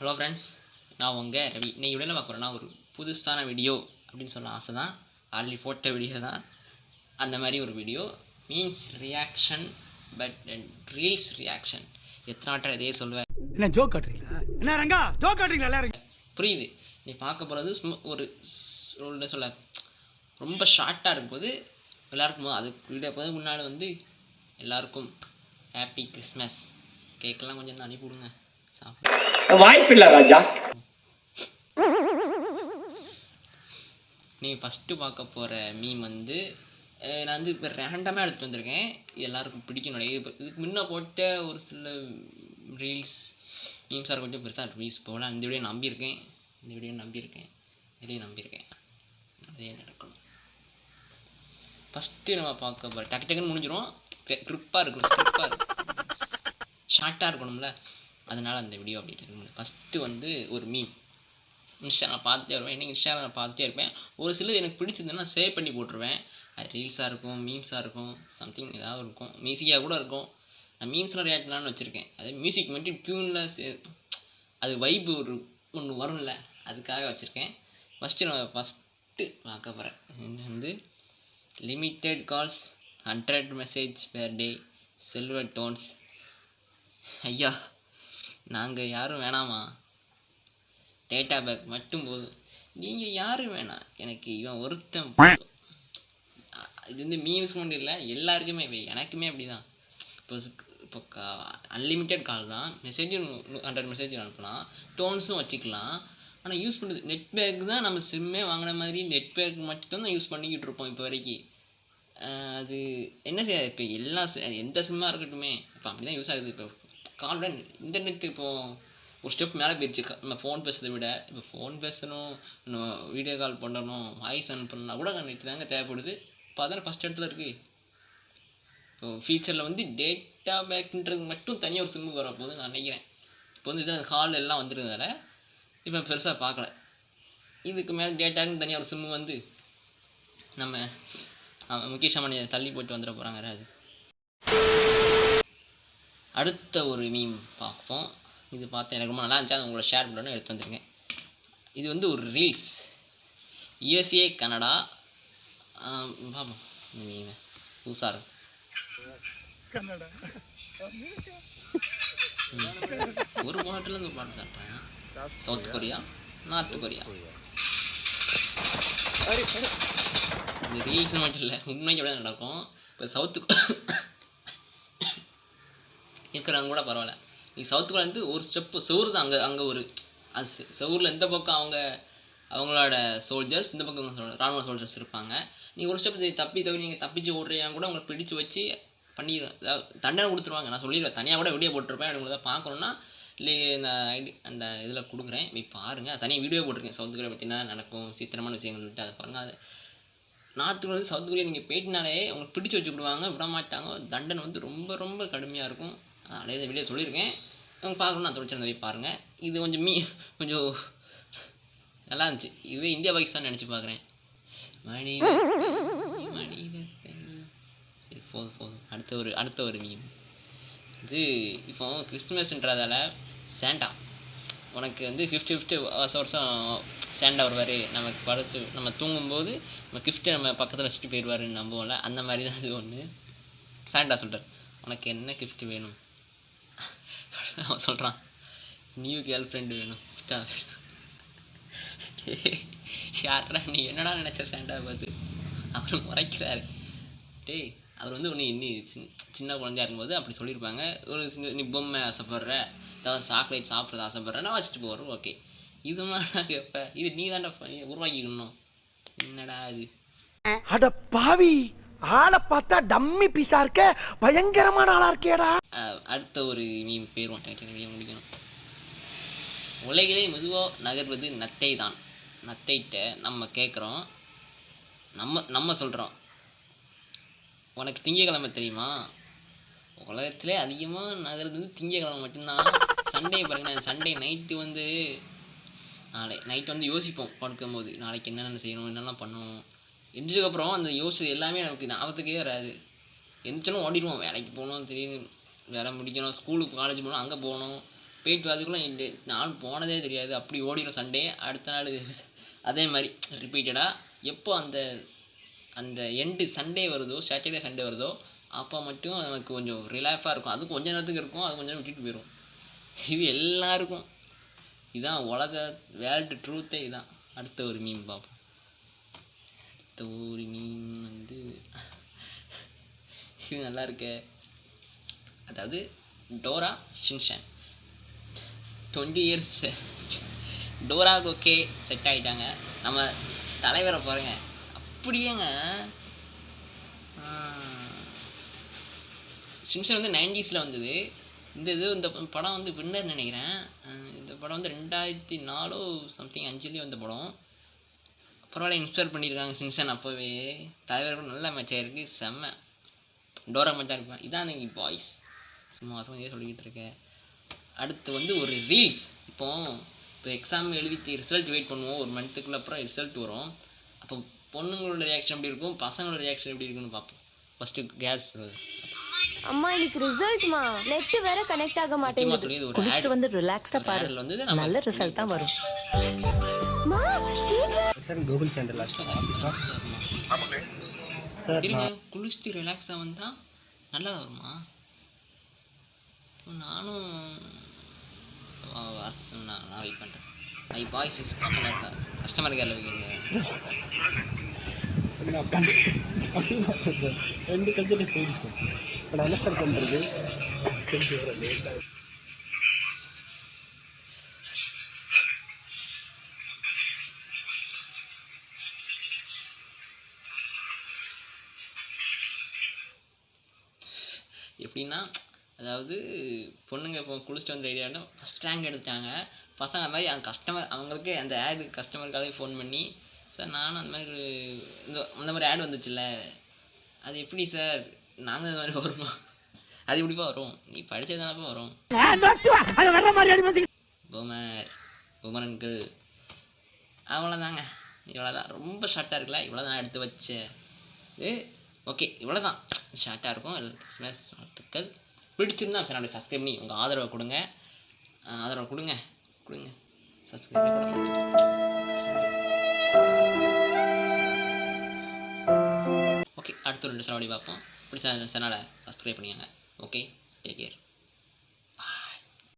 Hello friends, நான் உங்கள் ரவி. இன்னைக்கு வீடியோவில் பார்க்க போகிறேன்னா ஒரு புதுசான வீடியோ அப்படின்னு சொல்ல ஆசை தான். ஆல்ரெடி போட்ட வீடியோ தான். அந்த மாதிரி ஒரு video means reaction but reels reaction. எத்தனை வாட்டர் இதையே சொல்லுவேன். என்ன ஜோக் காட்டுறீங்களா? என்ன ரங்கா ஜோக் காட்டுறீங்களா? எல்லாரும் புரியுது. நீ பார்க்க போகிறது ஒரு சொல்ல ரொம்ப ஷார்ட்டாக இருக்கும்போது எல்லாருக்கும் அதுக்கு வீடியோ போது முன்னாடி எல்லாருக்கும் ஹாப்பி கிறிஸ்மஸ் கேக்கெல்லாம் கொஞ்சம் அனுப்பி விடுங்க. வாய்ப்பில்லை ராஜா. நீ ஃபஸ்ட்டு பார்க்க போகிற மீம் நான் இப்போ ரேண்டமாக எடுத்துகிட்டு வந்திருக்கேன். எல்லாருக்கும் பிடிக்கணும். இதுக்கு முன்னே போட்ட ஒரு சில ரீல்ஸ் மீம்ஸாக கொஞ்சம் பெருசாக ரீல்ஸ் போகல. இந்த வீடியோ நம்பியிருக்கேன். அதே நடக்கணும். ஃபஸ்ட்டு நம்ம பார்க்க போகிற டக்குன்னு முடிஞ்சிடும். க்ரிப்பாக இருக்கணும், ஷார்ட்டாக இருக்கணும்ல, அதனால் அந்த வீடியோ அப்படி இருக்கணும். ஃபஸ்ட்டு ஒரு மீம் இன்ஸ்டா நான் பார்த்துட்டே வருவேன். இன்றைக்கி இன்ஸ்டாவில் நான் பார்த்துட்டே இருப்பேன். ஒரு சிலது எனக்கு பிடிச்சிருந்தேன்னா சேவ் பண்ணி போட்டுருவேன். அது ரீல்ஸாக இருக்கும், மீம்ஸாக இருக்கும், சம்திங் ஏதாவது இருக்கும், மியூசிக்காக கூட இருக்கும். நான் மீம்ஸ்லாம் ரியாக்ட் பண்ணலான்னு வச்சுருக்கேன். அது மியூசிக் மட்டும் டியூனில் அது வைப்பு ஒன்று வரும்ல, அதுக்காக வச்சுருக்கேன். ஃபஸ்ட்டு பார்க்க போகிறேன் limited calls 100 message per day silver tones. ஐயா, நாங்கள் யாரும் வேணாமா? டேட்டா பேக் மட்டும் போதும். நீங்கள் யாரும் வேணாம், எனக்கு இவன் ஒருத்தன் போதும். இது மீம்ஸ் மட்டும் இல்லை, எல்லாருக்குமே எனக்குமே அப்படி தான். இப்போ அன்லிமிட்டெட் கால் தான். மெசேஜும் 100 மெசேஜ் அனுப்பலாம், டோன்ஸும் வச்சுக்கலாம். ஆனால் யூஸ் பண்ணுறது நெட் பேக் தான். நம்ம சிம்மே வாங்கின மாதிரி நெட் பேக் மட்டும் தான் யூஸ் பண்ணிக்கிட்டு இருப்போம் இப்போ வரைக்கும். அது என்ன செய்யாது. இப்போ எந்த சிம்மாக இருக்கட்டுமே இப்போ அப்படி தான் யூஸ் ஆகுது. இப்போ காலோட இன்டர்நெட் இப்போது ஒரு ஸ்டெப் மேலே போயிடுச்சு. நம்ம ஃபோன் பேசுறதை விட இப்போ ஃபோன் பேசணும், வீடியோ கால் பண்ணணும், வாய்ஸ் அனுப்பணும்னா கூட நெட் தாங்க தேவைப்படுது. இப்போ அதான் ஃபஸ்ட் இடத்துல இருக்குது. இப்போ ஃபியூச்சரில் டேட்டா பேக்குன்றது மட்டும் தனியாக ஒரு சிம்மு வர போது நான் நினைக்கிறேன். இப்போ இதில் கால் எல்லாம் வந்துருந்ததால இப்போ பெருசாக பார்க்கல. இதுக்கு மேலே டேட்டாக்குன்னு தனியாக ஒரு சிம்மு நம்ம முகேஷ் அம்பானி தள்ளி போட்டு வந்துட போகிறாங்க. அது அடுத்த ஒரு மீம் பார்ப்போம். இது பார்த்து எனக்கு ரொம்ப நல்லா இருந்துச்சு, அதை உங்களை ஷேர் பண்ணணும்னு எடுத்து வந்திருக்கேன். இது ஒரு ரீல்ஸ் யூஎஸ்ஏ கனடா. பார்ப்போம் இந்த மீம் புதுசாக கனடா. ஒரு பாட்டிலேருந்து பாட்டு காட்டுறாங்க. South Korea, north Korea. இந்த ரீல்ஸ் மட்டும் இல்லை, உண்மைக்கு அப்படியே நடக்கும். இப்போ இருக்கிறவங்க கூட பரவாயில்ல. நீ சவுத் கொரியா ஒரு ஸ்டெப்பு செவுறு தான். அங்கே ஒரு செவுரில் இந்த பக்கம் அவங்களோட சோல்ஜர்ஸ், இந்த பக்கம் ராணுவ சோல்ஜர்ஸ் இருப்பாங்க. நீங்கள் ஒரு ஸ்டெப் தப்பி நீங்கள் தப்பிச்சு ஓடுறீங்க கூட உங்களை பிடிச்சி வச்சு தண்டனை கொடுத்துருவாங்க. நான் சொல்லிடுவேன், தனியாக கூட வீடியோ போட்டிருப்பேன். உங்களை தான் பார்க்கணுன்னா இல்லை அந்த இதில் கொடுக்குறேன், போய் பாருங்கள். தனியாக வீடியோ போட்டிருக்கேன் சவுத் கொரியா பார்த்தீங்கன்னா நடக்கும் சித்திரமான விஷயங்கள்ட்டு. அதை பாருங்கள். அது நார்த் கொரியா சவுத் கொரியா நீங்கள் போயிட்டுனாலே உங்களுக்கு பிடிச்சி வச்சு விடுவாங்க, விட மாட்டாங்க. தண்டனை ரொம்ப ரொம்ப கடுமையாக இருக்கும். அதே வீடியோ சொல்லியிருக்கேன். அவங்க பார்க்கணும், நான் தொடர்ச்சி போய் பாருங்கள். இது கொஞ்சம் நல்லா இருந்துச்சு. இதுவே இந்தியா பாகிஸ்தான் நினச்சி பார்க்குறேன். சரி, போதும். அடுத்த ஒரு மீம் இப்போ கிறிஸ்துமஸ்ன்றதால சாண்டா உனக்கு 50 வருஷம் சாண்டா வருவார். நமக்கு நம்ம தூங்கும்போது நம்ம கிஃப்ட்டு நம்ம பக்கத்தில் வச்சுட்டு போயிடுவாருன்னு நம்புவோம்ல, அந்த மாதிரி தான் இது ஒன்று. சாண்டா சொல்கிறார், உனக்கு என்ன கிஃப்ட் வேணும்? அவன் சொல்கிறான், நியூ கேர்ள் ஃப்ரெண்டு வேணும். யாரா நீ என்னடா நினச்ச சாண்டாவை பார்த்து? அவர் முறைக்கிறாரு. டேய், அவர் ஒன்று இன்னும் சின்ன குழந்தையா இருக்கும்போது அப்படி சொல்லியிருப்பாங்க. நீ பொம்மை ஆசைப்படுற, ஏதாவது சாக்லேட் சாப்பிட்றது ஆசைப்படுற, நான் வச்சுட்டு போகிறோம். ஓகே, இது மாதிரி கேட்ப, இது நீ தாண்டா உருவாக்கிக்கணும். என்னடா இது? அட பாவி, ஆளை பார்த்தா டம்மி பீஸா இருக்க, பயங்கரமான ஆளா இருக்கேடா. அடுத்த ஒரு மீம் பேர் முடிக்கணும். உலகிலே மெதுவாக நகர்வது நத்தை தான். நத்தைட்ட நம்ம கேட்குறோம், நம்ம சொல்கிறோம், உனக்கு திங்கக்கிழமை தெரியுமா? உலகத்திலே அதிகமாக நகர்றது திங்கக்கிழமை மட்டும்தான். சண்டே பாருங்க, சண்டே நைட்டு நைட்டு யோசிப்போம் படுக்கும்போது, நாளைக்கு என்னென்ன செய்யணும், என்னெல்லாம் பண்ணணும். எந்திரிச்சதுக்கப்புறம் அந்த எல்லாமே நமக்கு ஞாபகத்துக்கே வராது. எந்திரிச்சோன்னு ஓடிடுவோம். வேலைக்கு போகணும், திடீர்னு வேலை முடிக்கணும், ஸ்கூலுக்கு காலேஜ் போகணும், அங்கே போகணும், போயிட்டு அதுக்குள்ளே நாள் போனதே தெரியாது, அப்படி ஓடிடும் சண்டே. அடுத்த நாள் அதே மாதிரி ரிப்பீட்டடாக. எப்போ அந்த அந்த எண்டு சண்டே வருதோ, சாட்டர்டே சண்டே வருதோ, அப்போ மட்டும் நமக்கு கொஞ்சம் ரிலாக்ஸாக இருக்கும். அதுவும் கொஞ்ச நேரத்துக்கு இருக்கும், அது கொஞ்சம் நேரம் விட்டுட்டு போயிடும். இது எல்லாருக்கும் இதுதான் உலக வேர்ல்டு ட்ரூத்தே இதுதான். அடுத்த ஒரு மீம் பார்ப்போம். அடுத்த ஒரு மீம் வந்து இது நல்லா இருக்கு. அதாவது டோரா ஷின்சான் 20 இயர்ஸ் டோராவுக்கு ஓகே செட் ஆகிட்டாங்க. நம்ம தலைவரை பாருங்க, அப்படியேங்க. ஷின்சான் வந்து 90s வந்தது. இந்த படம் வந்து வின்னர் நினைக்கிறேன். இந்த படம் வந்து 2004 சம்திங் 5 வந்த படம். பரவாயில்ல, இன்ஸ்பயர் பண்ணியிருக்காங்க ஷின்சான். அப்போவே தலைவர் நல்ல மேட்சாக இருக்குது, செம்ம. டோரா மட்டும் இருப்பேன். இதான் நீங்கள் பாய்ஸ் சும்மா வசதியாக சொல்லிக்கிட்டு இருக்கேன். அடுத்து வந்து ஒரு ரீல்ஸ். இப்போ எக்ஸாம் எழுதி ரிசல்ட் வெயிட் பண்ணுவோம், ஒரு மந்த்துக்குள்ள அப்புறம் ரிசல்ட் வரும். அப்போ பொண்ணுங்களோட ரியாக்ஷன் எப்படி இருக்கும், பசங்களோட ரியாக்ஷன் எப்படி இருக்குன்னு பார்ப்போம். First girls. அம்மா இன்னைக்கு ரிசல்ட்மா, நெட் வேற கனெக்ட் ஆக மாட்டேங்குது. குளிச்சிட்டு வந்து ரிலாக்ஸ்டா பாரு, நல்ல ரிசல்ட் தான் வரும். மா சீக்கிரம் சார் கூகுள் சென்டர்ல ஆஃபீஸா? சார் இருங்க, குளிச்சுட்டு ரிலாக்ஸாக வந்தால் நல்லா வருமா? நானும் நான் வெயிட் பண்ணுறேன். ஐ பாய்ஸ் இஸ் கஸ்டமர் கேரில் வைக்கிறேன். சார் 2 சப்ஜெக்ட் போயிடுச்சு சார். இப்போ நான் என்ன சார் பண்ணுறது? எப்படின்னா, அதாவது பொண்ணுங்க இப்போ குளிச்சுட்டு வந்து ரெடியாகிட்டோம், ஃபஸ்ட் ரேங்க் எடுத்தாங்க. பசங்க அந்த மாதிரி அவங்களுக்கே அந்த ஆடு கஸ்டமருக்காகவே ஃபோன் பண்ணி, சார் நானும் அந்த மாதிரி அந்த மாதிரி ஆட் வந்துச்சுல்ல, அது எப்படி சார் நாங்கள் இந்த மாதிரி வருமா? அது எப்படிப்பா வரும்? நீ படித்ததுனாப்பா வரும். Boomer uncle. அவ்வளோதாங்க, இவ்வளோதான். ரொம்ப ஷார்ட்டாக இருக்குல்ல, இவ்வளோதான் எடுத்து வச்சேன். ஓகே, இவ்வளோதான் ஷார்ட்டாக இருக்கும். வாழ்த்துக்கள். பிடிச்சிருந்தா சேனலை சப்ஸ்கிரைப் பண்ணி உங்கள் ஆதரவை கொடுங்க. சப்ஸ்கிரைப் பண்ணி ஓகே, அடுத்த 2 சேனல் பார்ப்போம். பிடிச்ச சேனலை சப்ஸ்கிரைப் பண்ணிக்கோங்க. Okay, take care.